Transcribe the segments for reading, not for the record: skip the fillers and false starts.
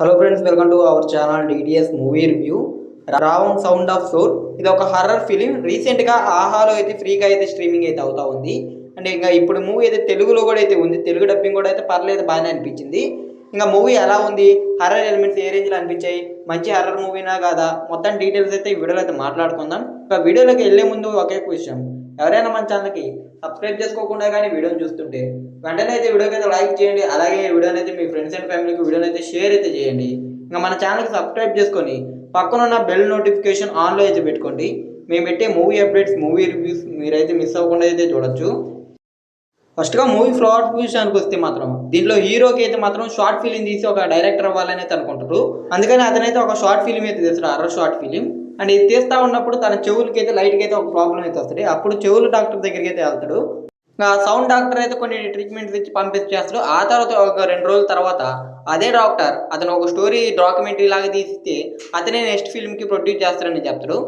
Hello friends, welcome to our channel DDS movie review. Ravan sound of soul ఇది ఒక horror film. రీసెంట్గా ఆహాలో అయితే ఫ్రీగా అయితే స్ట్రీమింగ్ అయితే అవుతా ఉంది. అంటే ఇంకా ఇప్పుడు మూవీ అయితే తెలుగులో కూడా అయితే ఉంది. తెలుగు డబ్బింగ్ కూడా అయితే పర్లేదు, బాగానే అనిపించింది. ఇంకా మూవీ ఎలా ఉంది, హర్రర్ ఎలిమెంట్స్ ఏ రేంజ్లో అనిపించాయి, మంచి హర్రర్ మూవీనా కాదా, మొత్తం డీటెయిల్స్ అయితే ఈ వీడియోలో అయితే మాట్లాడుకుందాం. ఇంకా వీడియోలోకి వెళ్ళే ముందు ఒకే క్వశ్చన్, ఎవరైనా మన ఛానల్కి సబ్స్క్రైబ్ చేసుకోకుండా కానీ వీడియోని చూస్తుంటే వెంటనే అయితే వీడియోకి అయితే లైక్ చేయండి. అలాగే వీడియోని అయితే మీ ఫ్రెండ్స్ అండ్ ఫ్యామిలీకి వీడియోని అయితే షేర్ అయితే చేయండి. ఇంకా మన ఛానల్కి సబ్స్క్రైబ్ చేసుకొని పక్కన ఉన్న బెల్ నోటిఫికేషన్ ఆన్లో అయితే పెట్టుకోండి. మేము పెట్టే మూవీ అప్డేట్స్, మూవీ రివ్యూస్ మీరైతే మిస్ అవ్వకుండా అయితే చూడొచ్చు. ఫస్ట్గా మూవీ ఫ్లాట్ విషయానికి వస్తే మాత్రం దీంట్లో హీరోకి అయితే మాత్రం షార్ట్ ఫిలిం తీసి ఒక డైరెక్టర్ అవ్వాలని అయితే అనుకుంటారు. అందుకని అతనైతే ఒక షార్ట్ ఫిలిం అయితే తీస్తాడు, హర్రర్ షార్ట్ ఫిలిం. అండ్ ఇది తీస్తూ ఉన్నప్పుడు తన చెవులకి అయితే లైట్కి అయితే ఒక ప్రాబ్లం అయితే వస్తుంది. అప్పుడు చెవుల డాక్టర్ దగ్గరికి అయితే వెళ్తాడు. సౌండ్ డాక్టర్ అయితే కొన్ని ట్రీట్మెంట్స్ ఇచ్చి పంపించేస్తాడు. ఆ తర్వాత ఒక 2 రోజుల తర్వాత అదే డాక్టర్ అతను ఒక స్టోరీ డాక్యుమెంటరీ లాగా తీస్తే అతనే నెక్స్ట్ ఫిల్మ్కి ప్రొడ్యూస్ చేస్తారని చెప్తాడు.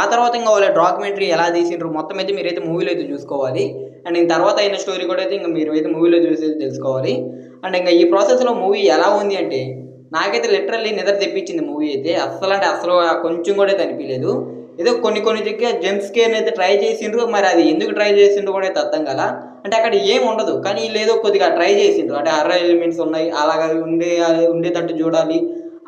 ఆ తర్వాత ఇంకా వాళ్ళ డాక్యుమెంటరీ ఎలా తీసిండ్రు మొత్తం అయితే మీరైతే మూవీలో అయితే చూసుకోవాలి. అండ్ ఇంక తర్వాత అయిన స్టోరీ కూడా అయితే ఇంకా మీరు అయితే మూవీలో చూసి తెలుసుకోవాలి. అండ్ ఇంకా ఈ ప్రాసెస్లో మూవీ ఎలా ఉంది అంటే నాకైతే లిటరల్లీ నిద్ర తెప్పించింది మూవీ అయితే. అస్సలు అంటే అసలు కొంచెం కూడా అయితే అనిపించలేదు. ఏదో కొన్ని దగ్గర జంప్ స్కేర్ అయితే ట్రై చేసిండ్రు, మరి అది ఎందుకు ట్రై చేసిండ్రు కూడా అయితే అర్థం కదా. అంటే అక్కడ ఏం ఉండదు, కానీ వీళ్ళు ఏదో కొద్దిగా ట్రై చేసిండ్రు. అంటే హర్రర్ ఎలిమెంట్స్ ఉన్నాయి, అలాగా ఉండేటట్టు చూడాలి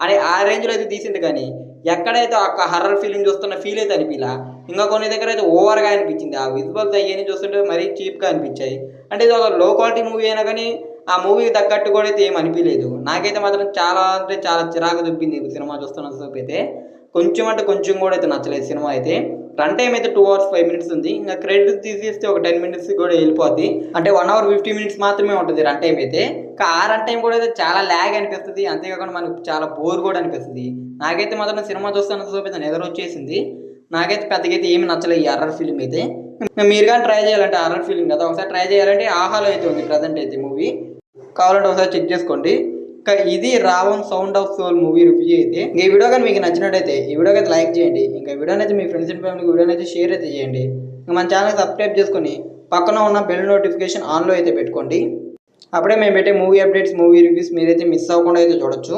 అని ఆ రేంజ్లో అయితే తీసింది. కానీ ఎక్కడైతే ఒక హర్రర్ ఫీలింగ్ చూస్తున్న ఫీల్ అయితే అనిపించలా. ఇంకా కొన్ని దగ్గర అయితే ఓవర్గా అనిపించింది. ఆ విజువల్స్ అయ్యని చూస్తుంటే మరీ చీప్గా అనిపించాయి. అంటే ఇది ఒక లో క్వాలిటీ మూవీ అయినా కానీ ఆ మూవీకి తగ్గట్టు కూడా అయితే ఏం అనిపించలేదు. నాకైతే మాత్రం చాలా అంటే చాలా చిరాకు దుబ్బింది సినిమా చూస్తున్న సేపు అయితే. కొంచెం అంటే కొంచెం కూడా అయితే నచ్చలేదు సినిమా అయితే. రన్ టైం అయితే 2 hours 5 minutes ఉంది. ఇంకా క్రెడిట్ తీసేస్తే ఒక 10 minutes కూడా వెళ్ళిపోద్ది. అంటే 1 hour 50 minutes మాత్రమే ఉంటుంది రన్ టైం అయితే. ఆ రన్ టైం కూడా అయితే చాలా ల్యాగ్ అనిపిస్తుంది. అంతేకాకుండా మనకు చాలా బోర్ కూడా అనిపిస్తుంది. నాకైతే మాత్రం సినిమా చూస్తున్న సేపు అయితే నిద్ర వచ్చేసింది. నాకైతే పెద్దగా అయితే ఏమి నచ్చలేదు ఈ హర్రర్ ఫిలిం అయితే. మీరు కానీ ట్రై చేయాలంటే హర్రర్ ఫిలిం కదా, ఒకసారి ట్రై చేయాలంటే ఆహాలో అయితే ఉంది ప్రజెంట్ అయితే మూవీ. కావాలంటే ఒకసారి చెక్ చేసుకోండి. ఇంకా ఇది Ravan sound of soul movie review అయితే. ఇంకా ఈ వీడియో కానీ మీకు నచ్చినట్టయితే ఈ వీడియోకి అయితే లైక్ చేయండి. ఇంకా వీడియోని అయితే మీ ఫ్రెండ్స్ అండ్ ఫ్యామిలీకి వీడియోని అయితే షేర్ అయితే చేయండి. ఇంకా మన ఛానల్కి సబ్స్క్రైబ్ చేసుకొని పక్కన ఉన్న బెల్ నోటిఫికేషన్ ఆన్లో అయితే పెట్టుకోండి. అప్పుడే మేము పెట్టే మూవీ అప్డేట్స్, మూవీ రివ్యూస్ మీరైతే మిస్ అవ్వకుండా అయితే చూడొచ్చు.